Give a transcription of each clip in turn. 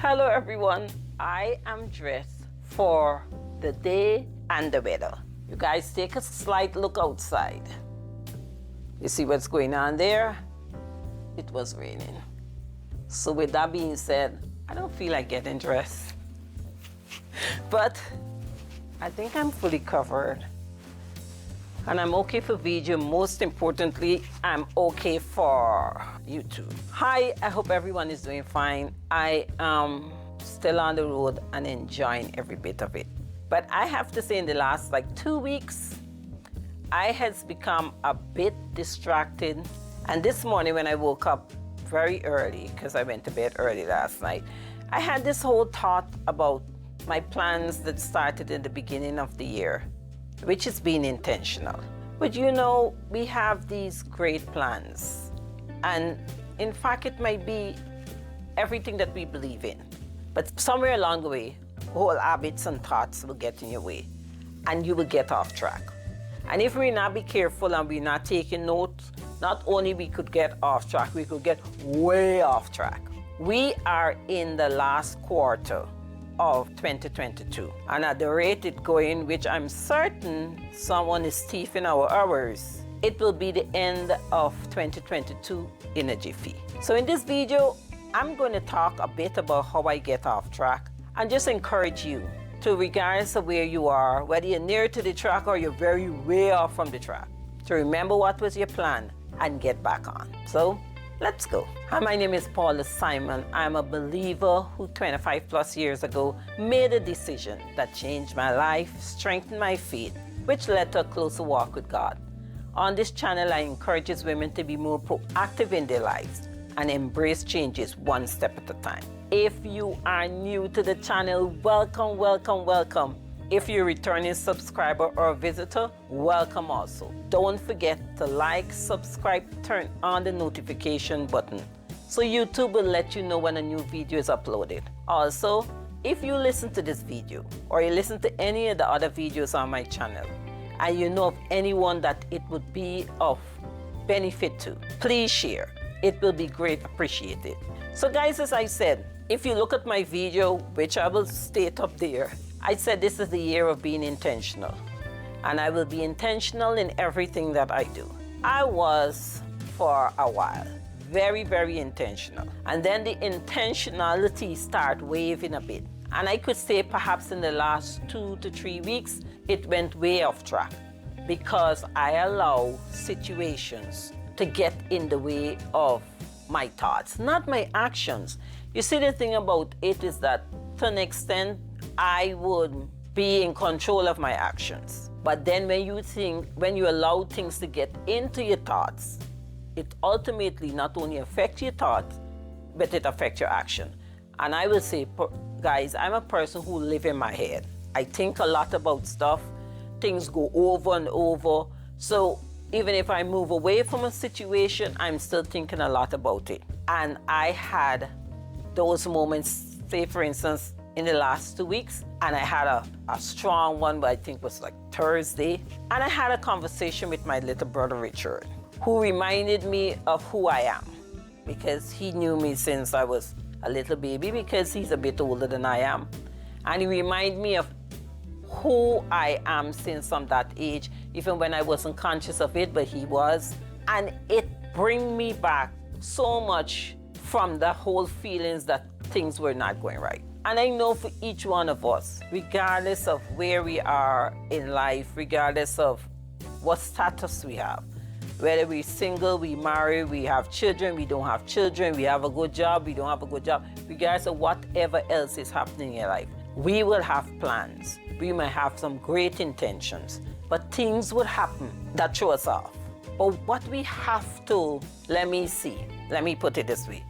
Hello everyone, I am dressed for the day and the weather. You guys take a slight look outside. You see what's going on there? It was raining. So with that being said, I don't feel like getting dressed. But I think I'm fully covered. And I'm okay for video. Most importantly, I'm okay for YouTube. Hi, I hope everyone is doing fine. I am still on the road and enjoying every bit of it. But I have to say in the last 2 weeks, I has become a bit distracted. And this morning when I woke up very early, because I went to bed early last night, I had this whole thought about my plans that started in the beginning of the year, which is being intentional. But you know, we have these great plans. And in fact, it might be everything that we believe in. But somewhere along the way, whole habits and thoughts will get in your way and you will get off track. And if we not be careful and we're not taking notes, not only we could get off track, we could get way off track. We are in the last quarter of 2022, and at the rate it's going, which I'm certain someone is thieving our hours, it will be the end of 2022 in a jiffy. So in this video, I'm going to talk a bit about how I get off track and just encourage you to, regardless of where you are, whether you're near to the track or you're very way off from the track, to remember what was your plan and get back on. So let's go. Hi, my name is Paula Simon. I'm a believer who 25 plus years ago made a decision that changed my life, strengthened my faith, which led to a closer walk with God. On this channel, I encourage women to be more proactive in their lives and embrace changes one step at a time. If you are new to the channel, welcome, welcome, welcome. If you're a returning subscriber or visitor, welcome also. Don't forget to like, subscribe, turn on the notification button so YouTube will let you know when a new video is uploaded. Also, if you listen to this video or you listen to any of the other videos on my channel and you know of anyone that it would be of benefit to, please share. It will be great appreciated. So guys, as I said, if you look at my video, which I will state up there, I said this is the year of being intentional, and I will be intentional in everything that I do. I was, for a while, very, very intentional. And then the intentionality started waving a bit. And I could say perhaps in the last 2 to 3 weeks, it went way off track because I allow situations to get in the way of my thoughts, not my actions. You see, the thing about it is that to an extent, I would be in control of my actions. But then when you allow things to get into your thoughts, it ultimately not only affects your thoughts, but it affects your action. And I will say, guys, I'm a person who lives in my head. I think a lot about stuff. Things go over and over. So even if I move away from a situation, I'm still thinking a lot about it. And I had those moments, say for instance, in the last 2 weeks, and I had a strong one, but I think was Thursday. And I had a conversation with my little brother, Richard, who reminded me of who I am, because he knew me since I was a little baby, because he's a bit older than I am. And he reminded me of who I am since I'm that age, even when I wasn't conscious of it, but he was. And it bring me back so much from the whole feelings that things were not going right. And I know for each one of us, regardless of where we are in life, regardless of what status we have, whether we're single, we marry, we have children, we don't have children, we have a good job, we don't have a good job, regardless of whatever else is happening in your life, we will have plans. We might have some great intentions, but things would happen that throw us off. But what we have to, let me put it this way,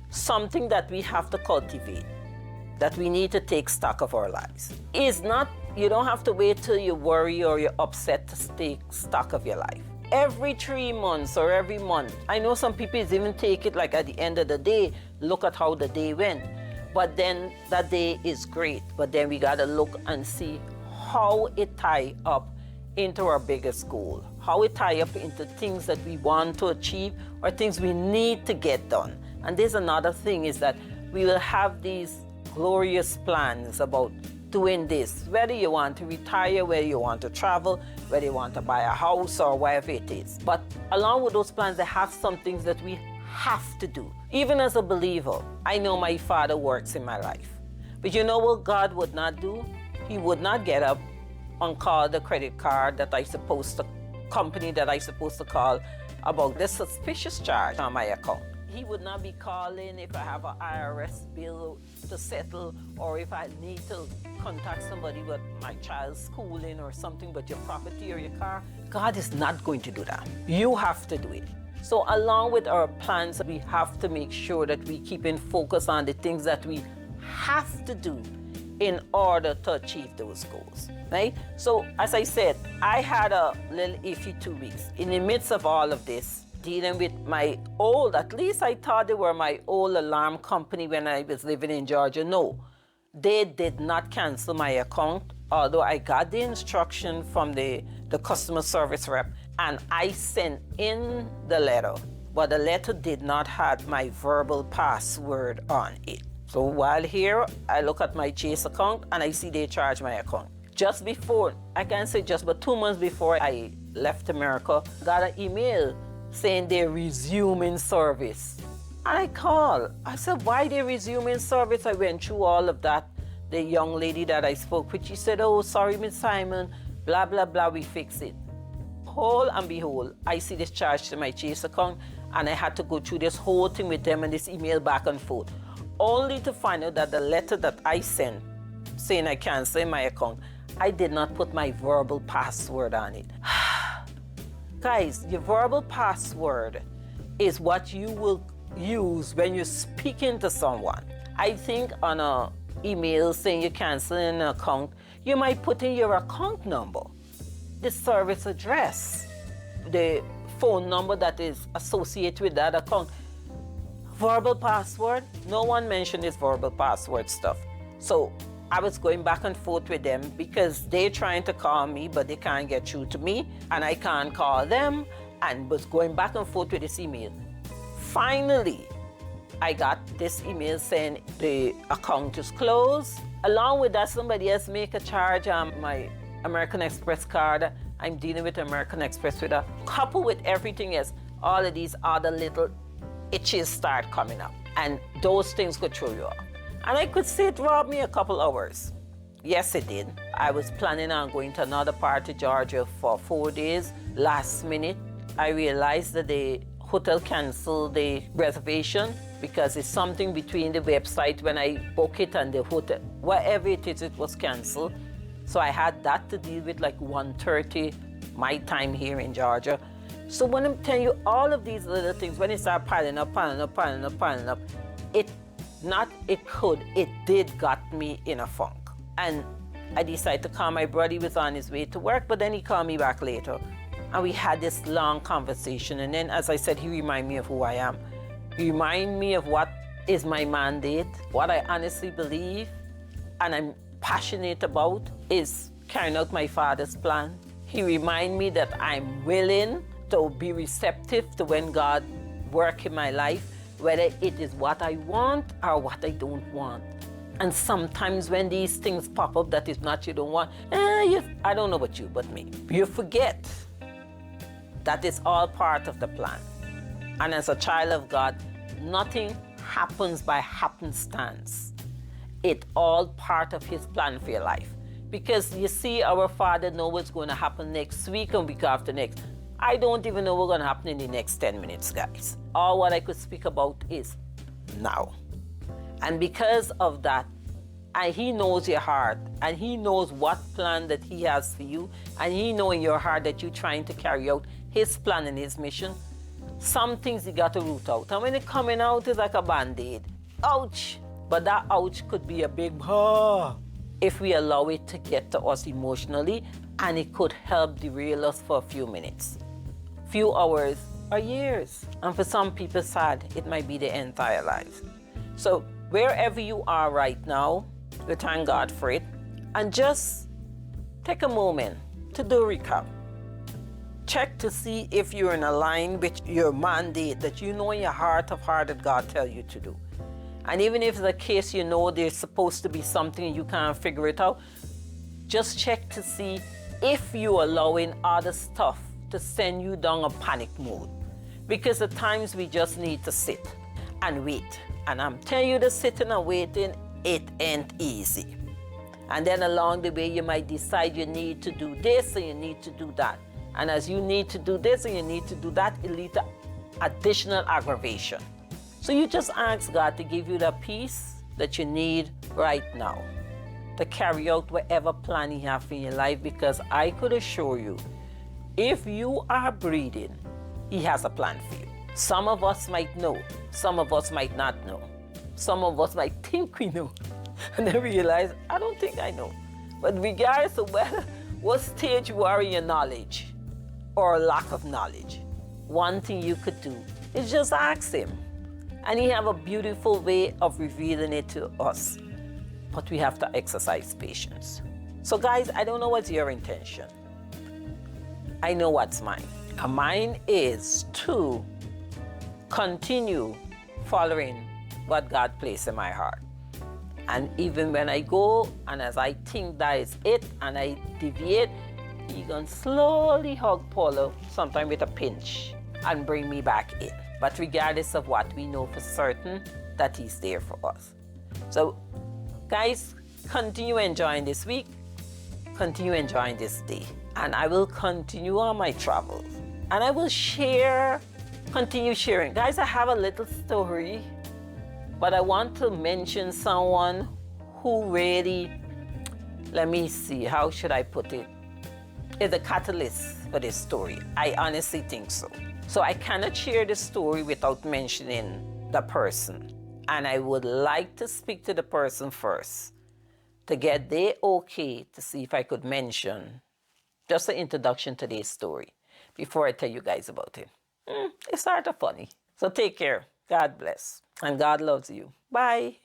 something that we have to cultivate, that we need to take stock of our lives, is not, you don't have to wait till you worry or you're upset to take stock of your life. Every 3 months or every month, I know some people even take it at the end of the day, look at how the day went. But then that day is great, but then we gotta look and see how it tie up into our biggest goal, how it tie up into things that we want to achieve or things we need to get done. And there's another thing is that we will have these glorious plans about doing this, whether you want to retire, whether you want to travel, whether you want to buy a house or whatever it is. But along with those plans, they have some things that we have to do. Even as a believer, I know my Father works in my life. But you know what God would not do? He would not get up and call the credit card company that I supposed to call about this suspicious charge on my account. He would not be calling if I have an IRS bill to settle, or if I need to contact somebody with my child's schooling or something, but your property or your car. God is not going to do that. You have to do it. So along with our plans, we have to make sure that we keep in focus on the things that we have to do in order to achieve those goals, right? So as I said, I had a little iffy 2 weeks. In the midst of all of this, dealing with my old, at least I thought they were my old alarm company when I was living in Georgia. No, they did not cancel my account, although I got the instruction from the customer service rep, and I sent in the letter, but the letter did not have my verbal password on it. So while here, I look at my Chase account and I see they charge my account. Just before, I can't say just, but 2 months before I left America, got an email saying they're resuming service. And I called. I said, why they resuming service? I went through all of that. The young lady that I spoke with, she said, oh, sorry, Miss Simon, blah, blah, blah, we fix it. Whole and behold, I see this charge to my Chase account, and I had to go through this whole thing with them and this email back and forth, only to find out that the letter that I sent saying I canceled my account, I did not put my verbal password on it. Guys, your verbal password is what you will use when you're speaking to someone. I think on an email saying you're canceling an account, you might put in your account number, the service address, the phone number that is associated with that account. Verbal password, no one mentioned this verbal password stuff. So I was going back and forth with them because they're trying to call me, but they can't get through to me, and I can't call them, and was going back and forth with this email. Finally, I got this email saying the account is closed. Along with that, somebody else make a charge on my American Express card. I'm dealing with American Express with a couple with everything else. All of these other little itches start coming up, and those things could throw you off. And I could say it robbed me a couple hours. Yes, it did. I was planning on going to another part of Georgia for 4 days. Last minute, I realized that the hotel canceled the reservation because it's something between the website when I book it and the hotel. Whatever it is, it was canceled. So I had that to deal with like 1:30 my time here in Georgia. So when I'm telling you all of these little things, when it started piling up, it did got me in a funk. And I decided to call my brother. He was on his way to work, but then he called me back later. And we had this long conversation. And then, as I said, he reminded me of who I am. He reminded me of what is my mandate, what I honestly believe, and I'm passionate about is carrying out my Father's plan. He reminded me that I'm willing to be receptive to when God works in my life, whether it is what I want or what I don't want. And sometimes when these things pop up that is not you don't want, I don't know about you, but me. You forget that it's all part of the plan. And as a child of God, nothing happens by happenstance. It's all part of His plan for your life. Because you see, our Father knows what's going to happen next week and week after next. I don't even know what's going to happen in the next 10 minutes, guys. All what I could speak about is now. And because of that, and He knows your heart, and He knows what plan that He has for you, and He knows in your heart that you're trying to carry out His plan and His mission, some things you got to root out. And when it's coming out, it's like a Band-Aid. Ouch! But that ouch could be a big if we allow it to get to us emotionally, and it could help derail us for a few minutes, few hours, or years. And for some people, sad, it might be their entire lives. So wherever you are right now, we thank God for it. And just take a moment to do a recap. Check to see if you're in line with your mandate that you know in your heart of heart that God tells you to do. And even if the case you know there's supposed to be something and you can't figure it out, just check to see if you're allowing other stuff to send you down a panic mode. Because at times we just need to sit and wait. And I'm telling you, the sitting and waiting, it ain't easy. And then along the way, you might decide you need to do this and you need to do that. And as you need to do this and you need to do that, it leads to additional aggravation. So you just ask God to give you the peace that you need right now to carry out whatever plan He has in your life, because I could assure you, if you are breathing, He has a plan for you. Some of us might know, some of us might not know. Some of us might think we know, and then realize, I don't think I know. But regardless of what stage you are in your knowledge or lack of knowledge, one thing you could do is just ask Him. And He have a beautiful way of revealing it to us. But we have to exercise patience. So guys, I don't know what's your intention. I know what's mine. And mine is to continue following what God placed in my heart. And even when I go and as I think that is it and I deviate, He gonna slowly hug Paula, sometimes with a pinch, and bring me back in. But regardless of what, we know for certain that He's there for us. So guys, continue enjoying this week, continue enjoying this day, and I will continue on my travels. And I will continue sharing. Guys, I have a little story, but I want to mention someone who really, let me see, how should I put it, is the catalyst for this story. I honestly think so. So I cannot share this story without mentioning the person. And I would like to speak to the person first to get their okay to see if I could mention just an introduction to this story before I tell you guys about it. It's sort of funny. So take care. God bless. And God loves you. Bye.